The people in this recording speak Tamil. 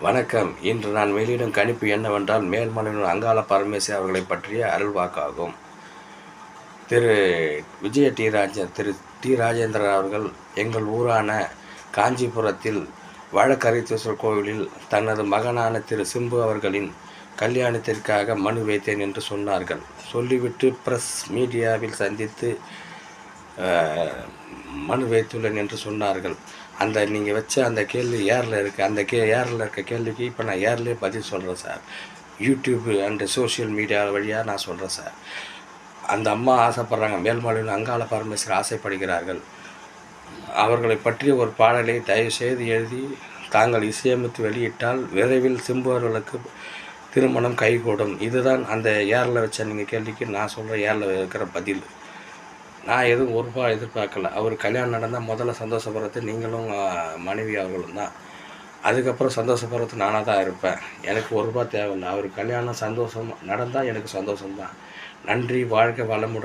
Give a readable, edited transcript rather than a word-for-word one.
வணக்கம். இன்று நான் வெளியிடும் கணிப்பு என்னவென்றால், மேல்மலையனூர் அங்காள பரமேஸ்வரி அவர்களை பற்றிய அருள்வாக்காகும். திரு டி ராஜேந்திரன் அவர்கள் எங்கள் ஊரான காஞ்சிபுரத்தில் வழக்கரித்தீஸ்வரர் கோவிலில் தனது மகனான திரு சிம்பு அவர்களின் கல்யாணத்திற்காக மனு வைத்தேன் என்று சொன்னார்கள். சொல்லிவிட்டு பிரஸ் மீடியாவில் சந்தித்து மனு வைத்துள்ளேன் என்று சொன்னார்கள். அந்த நீங்கள் வச்ச அந்த கேள்வி ஏரில் இருக்குது. அந்த ஏரில் இருக்க கேள்விக்கு இப்போ நான் ஏர்லேயே பதில் சொல்கிறேன் sir. YouTube and social media வழியாக நான் சொல்கிறேன் சார். அந்த அம்மா ஆசைப்படுறாங்க, மேல்மலையில் அங்காள பரமேஸ்வரர் ஆசைப்படுகிறார்கள். அவர்களை பற்றிய ஒரு பாடலை தயவுசெய்து எழுதி தாங்கள் இசையமைத்து வெளியிட்டால் விரைவில் சிம்பு அவர்களுக்கு திருமணம் கைகூடும். இதுதான் அந்த ஏரில் வச்ச நீங்கள் கேள்விக்கு நான் சொல்கிற ஏரில் இருக்கிற பதில். நான் எதுவும் ஒரு ரூபா எதிர்பார்க்கல. அவர் கல்யாணம் நடந்தால் முதல்ல சந்தோஷப்படுறது நீங்களும் மனைவி அவர்களும் தான். அதுக்கப்புறம் சந்தோஷப்படுறது நானாக தான் இருப்பேன். எனக்கு ஒரு ரூபா தேவையில்லை. அவர் கல்யாணம் சந்தோஷம் நடந்தால் எனக்கு சந்தோஷம்தான். நன்றி. வாழ்க வளமுடன்.